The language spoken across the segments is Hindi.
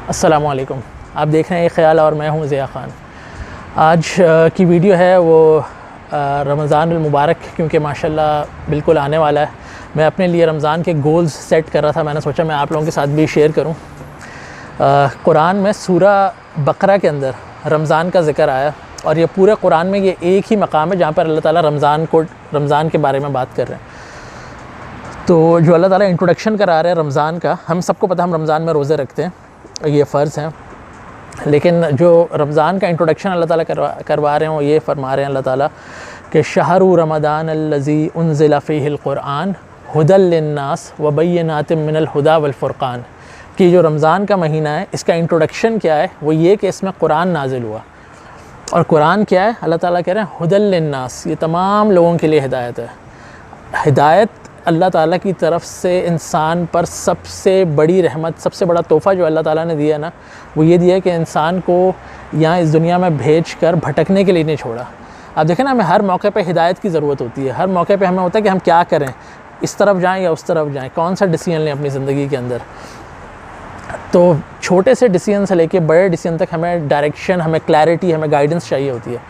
अस्सलामु अलैकुम। आप देख रहे हैं एक ख़याल और मैं हूँ ज़िया ख़ान। आज की वीडियो है वो रमज़ानुल मुबारक, क्योंकि माशाल्लाह बिल्कुल आने वाला है। मैं अपने लिए रमज़ान के गोल्स सेट कर रहा था। मैंने सोचा मैं आप लोगों के साथ भी शेयर करूँ। कुरान में सूरा बकरा के अंदर रमज़ान का ज़िक्र आया और ये पूरे कुरान में ये एक ही मकाम है जहाँ पर अल्लाह ताला रमज़ान के बारे में बात कर रहे हैं। तो जो अल्लाह ताला इंट्रोडक्शन करा रहे हैं रमज़ान का, हम सबको पता हम रमज़ान में रोज़े रखते हैं, ये फ़र्ज़ हैं। लेकिन जो रमज़ान का इंट्रोडक्शन अल्लाह ताला करवा रहे हैं वो ये फरमा रहे हैं अल्लाह ताला कि शहरु रमज़ान अल्लज़ी उन्ज़िला फ़ीहिल क़ुरआन हुदल लिन्नास व बय्यिनातिम मिनल हुदा वल फ़ुरक़ान, कि जो रमज़ान का महीना है इसका इंट्रोडक्शन क्या है, वो ये कि इसमें कुरान नाजिल हुआ। और कुरान क्या है? अल्लाह ताला कह रहे हैं हुदल लिन्नास, ये तमाम लोगों के लिए हिदायत है। हिदायत अल्लाह ताला की तरफ से इंसान पर सबसे बड़ी रहमत, सबसे बड़ा तोहफ़ा जो अल्लाह ताला ने दिया ना, वो ये दिया कि इंसान को यहाँ इस दुनिया में भेज कर भटकने के लिए नहीं छोड़ा। आप देखें ना, हमें हर मौके पे हिदायत की ज़रूरत होती है। हर मौके पे हमें होता है कि हम क्या करें, इस तरफ जाएं या उस तरफ जाएं, कौन सा डिसीजन लें अपनी ज़िंदगी के अंदर। तो छोटे से डिसीजन से लेके बड़े डिसीजन तक हमें डायरेक्शन, हमें क्लैरिटी, हमें गाइडेंस चाहिए होती है।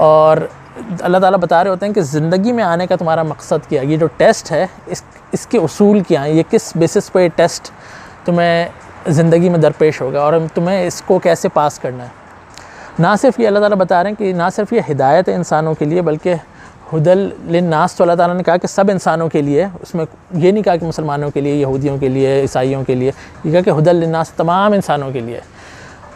और अल्लाह ताला बता रहे होते हैं कि ज़िंदगी में आने का तुम्हारा मकसद क्या है, ये जो टेस्ट है इसके उसूल क्या हैं, ये किस बेसिस पे टेस्ट तुम्हें ज़िंदगी में दरपेश होगा और तुम्हें इसको कैसे पास करना है। ना सिर्फ ये अल्लाह ताला बता रहे हैं कि ना सिर्फ ये हिदायत है इंसानों के लिए, बल्कि हुदल लिन्नास, तो अल्लाह ताला ने कहा कि सब इंसानों के लिए, उसमें ये नहीं कहा कि मुसलमानों के लिए, यहूदियों के लिए, ईसाइयों के लिए, ये कहा कि हुदल लिन्नास तमाम इंसानों के लिए।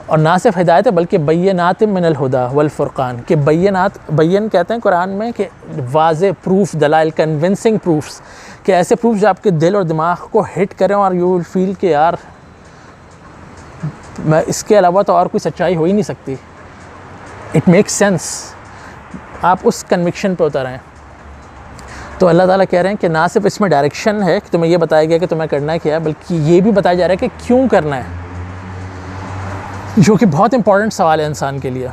और ना सिर्फ हिदायत है बल्कि बय्यिनात मिनल हुदा वल फ़ुरक़ान, के बय्यन कहते हैं कुरान में कि वाज़े प्रूफ, दलाइल, कन्विंसिंग प्रूफ्स, कि ऐसे प्रूफ जो आपके दिल और दिमाग को हिट करें और यू विल फील कि यार मैं इसके अलावा तो और कोई सच्चाई हो ही नहीं सकती, इट मेक्स सेंस, आप उस कन्विक्शन पे उतर आएँ। तो अल्लाह ताला कह रहे हैं कि ना सिर्फ इसमें डायरेक्शन है कि तुम्हें ये बताया गया कि तुम्हें करना क्या है, बल्कि ये भी बताया जा रहा है कि क्यों करना है, जो कि बहुत इंपॉर्टेंट सवाल है इंसान के लिए।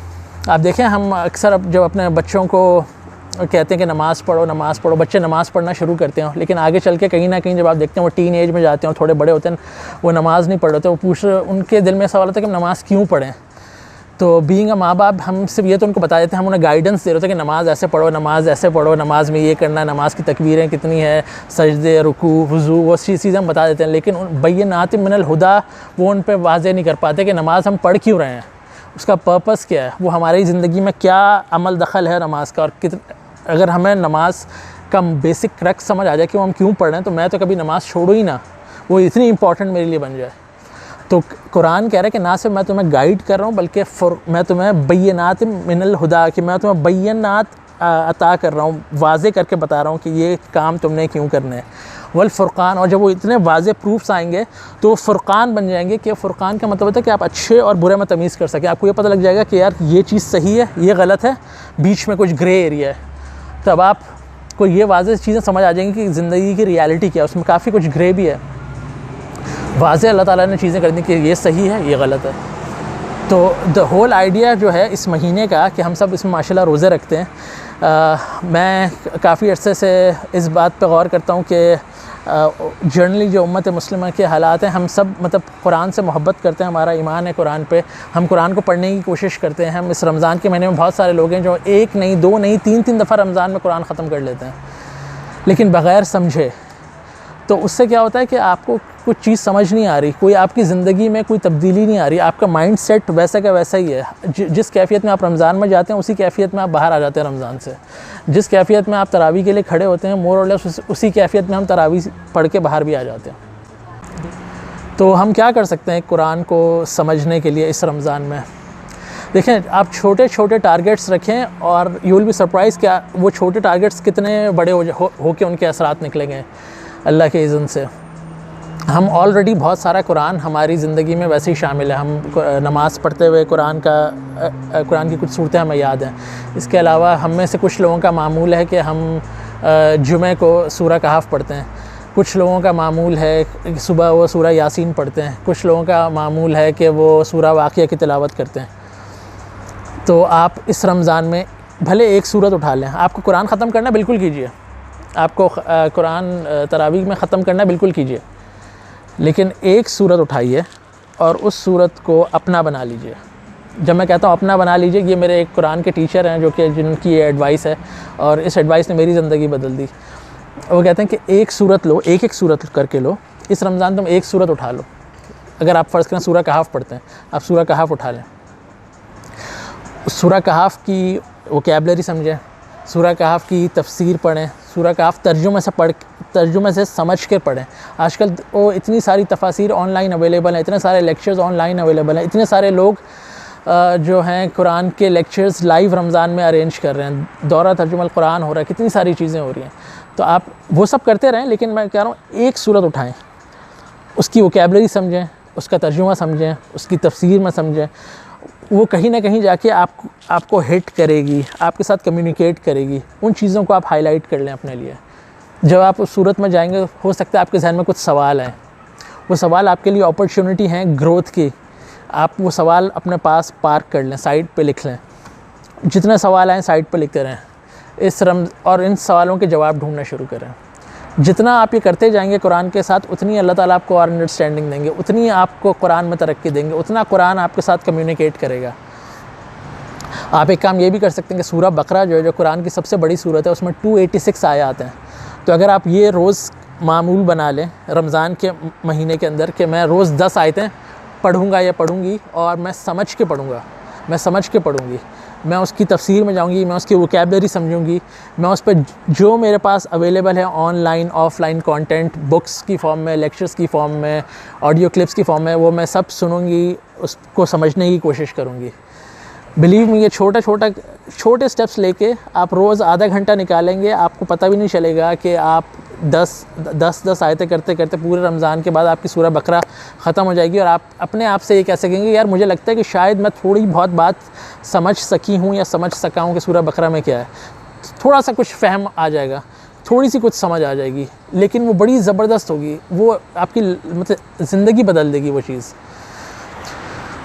आप देखें, हम अक्सर अब जब अपने बच्चों को कहते हैं कि नमाज़ पढ़ो, बच्चे नमाज़ पढ़ना शुरू करते हैं, लेकिन आगे चल के कहीं ना कहीं जब आप देखते हैं वो टीन एज में जाते हैं, थोड़े बड़े होते हैं, वो नमाज़ नहीं पढ़ रहे, तो वो उनके दिल में सवाल होता है कि नमाज़ क्यों पढ़ें। तो बीइंग अ माँ बाप, हम सिर्फ ये तो उनको बता देते हैं, हम उन्हें गाइडेंस दे रहे थे कि नमाज़ ऐसे पढ़ो, नमाज़ ऐसे पढ़ो, नमाज़ में ये करना है, नमाज़ की तकबीरें कितनी है, सजदे, रुकू, वुज़ू, वो चीज़ें हम बता देते हैं। लेकिन बय्यिनात मिनल हुदा वो उन पर वाज़े नहीं कर पाते कि नमाज़ हम पढ़ क्यों रहे हैं, उसका पर्पस क्या है, वो हमारी ज़िंदगी में क्या अमल दखल है नमाज का। और अगर हमें नमाज का बेसिक क्रक्स समझ आ जाए कि वो हम क्यों पढ़ रहे हैं, तो मैं तो कभी नमाज़ छोड़ूँ ही ना, वो इतनी इंपॉर्टेंट मेरे लिए बन जाए। तो कुरान कह रहा है कि ना सिर्फ मैं तुम्हें गाइड कर रहा हूँ, बल्कि मैं तुम्हें बय्यिनात मिनल हुदा, कि मैं तुम्हें बय्यिनात अता कर रहा हूँ, वाज़े करके बता रहा हूँ कि ये काम तुमने क्यों करना है। वल फ़ुरक़ान, और जब वो इतने वाज़े प्रूफ्स आएंगे तो फ़ुरक़ान बन जाएंगे, कि फ़ुरक़ान का मतलब होता है कि आप अच्छे और बुरे में तमीज़ कर सकें। आपको ये पता लग जाएगा कि यार ये चीज़ सही है, ये गलत है, बीच में कुछ ग्रे एरिया है। तब आपको ये वाज़े चीज़ें समझ आ जाएंगी कि ज़िंदगी की रियलिटी क्या है, उसमें काफ़ी कुछ ग्रे भी है। वाज़े अल्लाह ताला ने चीज़ें कर दी कि ये सही है, ये गलत है। तो द होल आइडिया जो है इस महीने का, कि हम सब इसमें माशाल्लाह रोज़े रखते हैं, मैं काफ़ी अरसे से इस बात पे गौर करता हूँ कि जनरली जो उम्मत मुस्लिमा के हालात हैं, हम सब मतलब कुरान से मोहब्बत करते हैं, हमारा ईमान है कुरान पे, हम कुरान को पढ़ने की कोशिश करते हैं। हम इस रमज़ान के महीने में बहुत सारे लोग हैं जो एक नहीं, दो नहीं, तीन दफ़ा रमज़ान में कुरान ख़त्म कर लेते हैं, लेकिन बग़ैर समझे। तो उससे क्या होता है कि आपको कुछ चीज़ समझ नहीं आ रही, कोई आपकी ज़िंदगी में कोई तब्दीली नहीं आ रही, आपका माइंड सेट वैसा का वैसा ही है। जिस कैफ़ियत में आप रमज़ान में जाते हैं उसी कैफ़ियत में आप बाहर आ जाते हैं रमज़ान से। जिस कैफ़ियत में आप तरावी के लिए खड़े होते हैं, मोर और लेस उसी कैफ़ियत में हम तरावी पढ़ के बाहर भी आ जाते हैं। तो हम क्या कर सकते हैं कुरान को समझने के लिए इस रमज़ान में? देखें, आप छोटे छोटे टारगेट्स रखें और यू विल बी सरप्राइज़ क्या वो छोटे टारगेट्स कितने बड़े हो के उनके असरात निकलेंगे अल्लाह के इज़्ज़न से। हम ऑलरेडी बहुत सारा कुरान हमारी ज़िंदगी में वैसे ही शामिल है। हम नमाज़ पढ़ते हुए कुरान की कुछ सूरतें हमें याद हैं। इसके अलावा हम में से कुछ लोगों का मामूल है कि हम जुमे को सूरह कहफ़ पढ़ते हैं, कुछ लोगों का मामूल है कि सुबह वो सूरह यासीन पढ़ते हैं, कुछ लोगों का मामूल है कि वो सूरह वाक़िया की तिलावत करते हैं। तो आप इस रमज़ान में भले एक सूरत उठा लें, आपको कुरान ख़त्म करना बिल्कुल कीजिए, आपको कुरान तरावीह में ख़त्म करना बिल्कुल कीजिए, लेकिन एक सूरत उठाइए और उस सूरत को अपना बना लीजिए। जब मैं कहता हूँ अपना बना लीजिए, ये मेरे एक कुरान के टीचर हैं जो कि जिनकी ये एडवाइस है और इस एडवाइस ने मेरी ज़िंदगी बदल दी। वो कहते हैं कि एक सूरत लो, एक एक सूरत करके लो। इस रमज़ान तुम एक सूरत उठा लो। अगर आप फ़र्ज़ करें सूरह कहफ़ पढ़ते हैं, आप सूरह कहफ़ उठा लें, सूरह कहफ़ की वोकैबुलरी समझें, सूरह कहफ़ की तफसीर पढ़ें, सूरह कहफ़ तर्जुमे से समझ के पढ़ें। आजकल वो इतनी सारी तफासिर ऑनलाइन अवेलेबल हैं, इतने सारे लेक्चर्स ऑनलाइन अवेलेबल हैं, इतने सारे लोग जो हैं कुरान के लेक्चर्स लाइव रमज़ान में अरेंज कर रहे हैं, दौरा तर्जुमल कुरान हो रहा है, कितनी सारी चीज़ें हो रही हैं। तो आप वो सब करते रहें, लेकिन मैं कह रहा हूँ एक सूरत उठाएँ, उसकी वोकैबुलरी समझें, उसका तर्जुमा समझें, उसकी तफसीर में समझें। वो कहीं ना कहीं जाके आपको हिट करेगी, आपके साथ कम्युनिकेट करेगी। उन चीज़ों को आप हाईलाइट कर लें अपने लिए। जब आप उस सूरत में जाएंगे, हो सकता है आपके जहन में कुछ सवाल आए, वो सवाल आपके लिए अपॉर्चुनिटी हैं ग्रोथ की। आप वो सवाल अपने पास पार्क कर लें, साइड पे लिख लें। जितने सवाल आए साइड पे लिखते रहें और इन सवालों के जवाब ढूंढना शुरू करें। जितना आप ये करते जाएंगे कुरान के साथ, उतनी अल्लाह ताला आपको और अंडरस्टैंडिंग देंगे, उतनी आपको कुरान में तरक्की देंगे, उतना कुरान आपके साथ कम्युनिकेट करेगा। आप एक काम ये भी कर सकते हैं कि सूरह बकरा जो कुरान की सबसे बड़ी सूरत है, उसमें 286 आयत हैं। तो अगर आप ये रोज़ मामूल बना लें रमज़ान के महीने के अंदर कि मैं रोज़ 10 आयतें पढ़ूँगा या पढ़ूँगी, और मैं समझ के पढ़ूँगा, मैं समझ के पढ़ूँगी, मैं उसकी तफसीर में जाऊँगी, मैं उसकी वोकैबुलरी समझूँगी, मैं उस पर जो मेरे पास अवेलेबल है ऑनलाइन ऑफ़लाइन कंटेंट, बुक्स की फ़ॉर्म में, लेक्चर्स की फ़ॉर्म में, ऑडियो क्लिप्स की फ़ॉर्म में, वो मैं सब सुनूँगी, उसको समझने की कोशिश करूँगी। बिलीव मी, ये छोटे स्टेप्स लेके आप रोज़ आधा घंटा निकालेंगे, आपको पता भी नहीं चलेगा कि आप 10 आयतें करते करते पूरे रमज़ान के बाद आपकी सूरह बकरा ख़त्म हो जाएगी। और आप अपने आप से ये कह सकेंगे, यार मुझे लगता है कि शायद मैं थोड़ी बहुत बात समझ सकी हूँ या समझ सका हूँ कि सूरह बकरा में क्या है। थोड़ा सा कुछ फ़हम आ जाएगा, थोड़ी सी कुछ समझ आ जाएगी, लेकिन वो बड़ी ज़बरदस्त होगी, वो आपकी मतलब ज़िंदगी बदल देगी वो चीज़।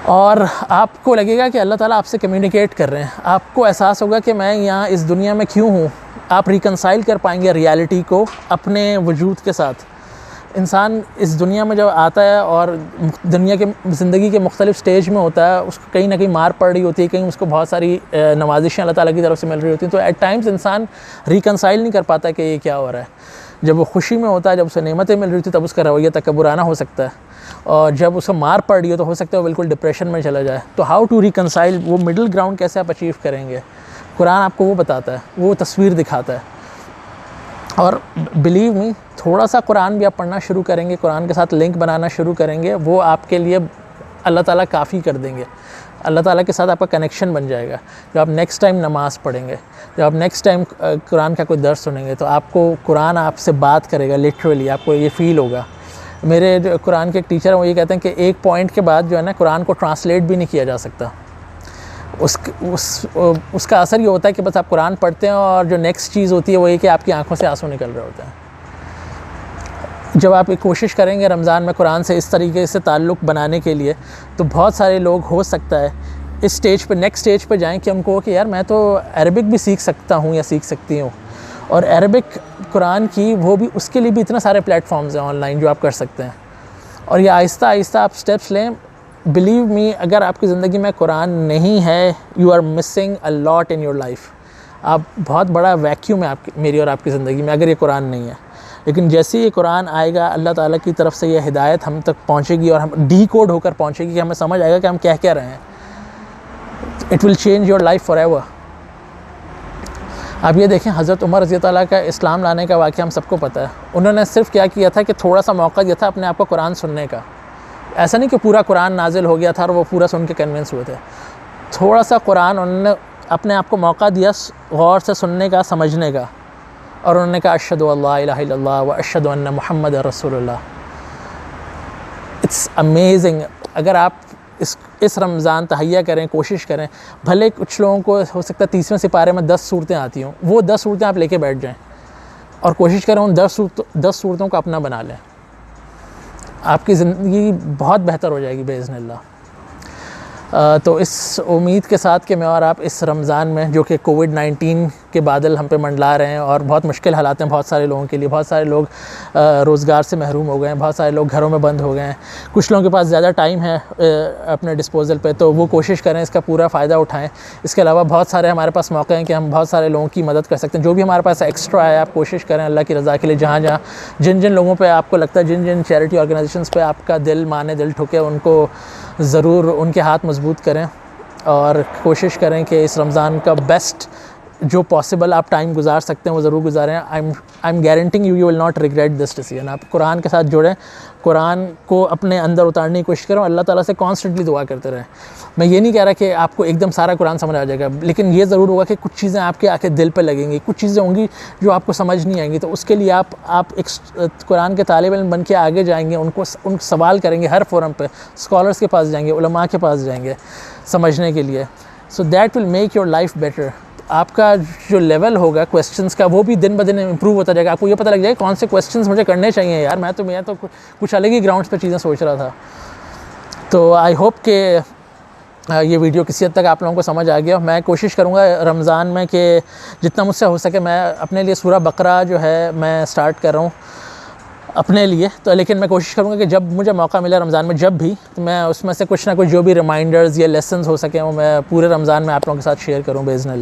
और आपको लगेगा कि अल्लाह ताला आपसे कम्युनिकेट कर रहे हैं, आपको एहसास होगा कि मैं यहाँ इस दुनिया में क्यों हूँ। आप रिकंसाइल कर पाएंगे रियलिटी को अपने वजूद के साथ। इंसान इस दुनिया में जब आता है और दुनिया के ज़िंदगी के मुख्तलिफ़ स्टेज में होता है, उसको कहीं ना कहीं मार पड़ रही होती है, कहीं उसको बहुत सारी नवाजिशें अल्लाह ताला की तरफ से मिल रही होती हैं, तो एट टाइम्स इंसान रिकंसाइल नहीं कर पाता कि ये क्या हो रहा है। जब वो खुशी में होता है, जब उसे नेमतें मिल रही होती, तब उसका रवैया तकब्बुराना हो सकता है, और जब उसे मार पड़ रही हो तो हो सकता है वो बिल्कुल डिप्रेशन में चला जाए। तो हाउ टू रिकंसाइल, वो मिडिल ग्राउंड कैसे आप अचीव करेंगे, कुरान आपको वो बताता है, वो तस्वीर दिखाता है। और बिलीव मी, थोड़ा सा कुरान भी आप पढ़ना शुरू करेंगे, कुरान के साथ लिंक बनाना शुरू करेंगे, वो आपके लिए अल्लाह ताला काफ़ी कर देंगे। अल्लाह ताला के साथ आपका कनेक्शन बन जाएगा। जब आप नेक्स्ट टाइम नमाज़ पढ़ेंगे, जब आप नेक्स्ट टाइम कुरान का कोई दर्स सुनेंगे, तो आपको कुरान आपसे बात करेगा, लिटरली आपको ये फ़ील होगा। मेरे जो कुरान के एक टीचर हैं, वो ये कहते हैं कि एक पॉइंट के बाद जो है ना, कुरान को ट्रांसलेट भी नहीं किया जा सकता। उसका असर ये होता है कि बस आप कुरान पढ़ते हैं, और जो नेक्स्ट चीज़ होती है वो ये कि आपकी आंखों से आंसू निकल रहे होते हैं। जब आप एक कोशिश करेंगे रमज़ान में कुरान से इस तरीके से ताल्लुक़ बनाने के लिए, तो बहुत सारे लोग हो सकता है इस स्टेज पे, नेक्स्ट स्टेज पे जाएं कि उनको कि यार मैं तो अरबिक भी सीख सकता हूँ या सीख सकती हूँ। और अरबिक कुरान की वो भी, उसके लिए भी इतने सारे प्लेटफॉर्म्स हैं ऑनलाइन जो आप कर सकते हैं। और ये आहिस्ता आहिस्ता आप स्टेप्स लें। बिलीव मी, अगर आपकी ज़िंदगी में कुरान नहीं है, you are missing a lot in your life. आप बहुत बड़ा वैक्यूम है आपकी, मेरी और आपकी ज़िंदगी में, अगर ये कुरान नहीं है। लेकिन जैसे ही ये कुरान आएगा, अल्लाह ताला की तरफ से ये हिदायत हम तक पहुँचेगी और हम डीकोड होकर पहुँचेगी, कि हमें समझ आएगा कि हम क्या कह रहे हैं। It will change your life for ever. आप ये देखें, हज़रत उमर रज़ी अल्लाह का इस्लाम लाने का वाक़या हम सबको पता है। उन्होंने सिर्फ क्या किया था कि थोड़ा सा मौका दिया था अपने आप को कुरान सुनने का। ऐसा नहीं कि पूरा कुरान नाजिल हो गया था और वो पूरा सुन के कन्विंस हुए थे। थोड़ा सा कुरान उन्होंने अपने आप को मौका दिया गौर से सुनने का, समझने का, और उन्होंने कहा अशहदु अल्ला इलाहा इल्लल्लाह व अशहदु अन्ना मुहम्मद रसूलुल्लाह। It's amazing. अगर आप इस रमज़ान तहैया करें, कोशिश करें, भले कुछ लोगों को हो सकता है 30वें सिपारे में 10 सूरतें आती हों, वो 10 सूरतें आप लेके बैठ जाएं और कोशिश करें उन 10 सूरतों को अपना बना लें। आपकी ज़िंदगी बहुत बेहतर हो जाएगी बेइज़्निल्लाह। तो इस उम्मीद के साथ कि मैं और आप इस रमज़ान में, जो कि कोविड-19 के बादल हम पे मंडला रहे हैं और बहुत मुश्किल हालात हैं बहुत सारे लोगों के लिए, बहुत सारे लोग रोज़गार से महरूम हो गए हैं, बहुत सारे लोग घरों में बंद हो गए हैं, कुछ लोगों के पास ज़्यादा टाइम है अपने डिस्पोज़ल पे, तो वो कोशिश करें इसका पूरा फ़ायदा उठाएं। इसके अलावा बहुत सारे हमारे पास मौके हैं कि हम बहुत सारे लोगों की मदद कर सकते हैं। जो भी हमारे पास एक्स्ट्रा है, आप कोशिश करें अल्लाह की रज़ा के लिए, जहाँ जहाँ जिन जिन लोगों पे आपको लगता है, जिन जिन चैरिटी ऑर्गेनाइजेशंस पे आपका दिल माने, दिल ठुके, उनको ज़रूर उनके हाथ मजबूत करें और कोशिश करें कि इस रमज़ान का बेस्ट जो पॉसिबल आप टाइम गुजार सकते हैं वो ज़रूर गुजारें। I am guaranteeing you will not regret this decision. आप कुरान के साथ जुड़ें, कुरान को अपने अंदर उतारने की कोशिश करें, अल्लाह ताला से कॉन्स्टेंटली दुआ करते रहें। मैं ये नहीं कह रहा कि आपको एकदम सारा कुरान समझ आ जाएगा, लेकिन ये ज़रूर होगा कि कुछ चीज़ें आपके आके दिल पे लगेंगी, कुछ चीज़ें होंगी जो आपको समझ नहीं आएंगी। तो उसके लिए आप एक कुरान के तालिब इल्म बन के आगे जाएंगे, उन सवाल करेंगे हर फोरम पे, स्कॉलर्स के पास जाएंगे, उलमा के पास जाएंगे समझने के लिए। So that will make your life better. आपका जो लेवल होगा क्वेश्चंस का, वो भी दिन ब दिन इम्प्रूव होता जाएगा। आपको ये पता लग जाएगा कौन से क्वेश्चंस मुझे करने चाहिए यार, मैं तो कुछ अलग ही ग्राउंड्स पे चीज़ें सोच रहा था। तो आई होप कि ये वीडियो किसी हद तक आप लोगों को समझ आ गया। मैं कोशिश करूँगा रमज़ान में कि जितना मुझसे हो सके मैं अपने लिए सूरह बकरा जो है मैं स्टार्ट कर रहा हूँ अपने लिए। तो लेकिन मैं कोशिश करूँगा कि जब मुझे मौका मिले रमज़ान में, जब भी, तो मैं उसमें से कुछ ना कुछ जो भी रिमाइंडर्स या लेसन्स हो सकें वो मैं पूरे रमज़ान में आप लोगों के साथ शेयर करूँ बेइज़्निल्लाह।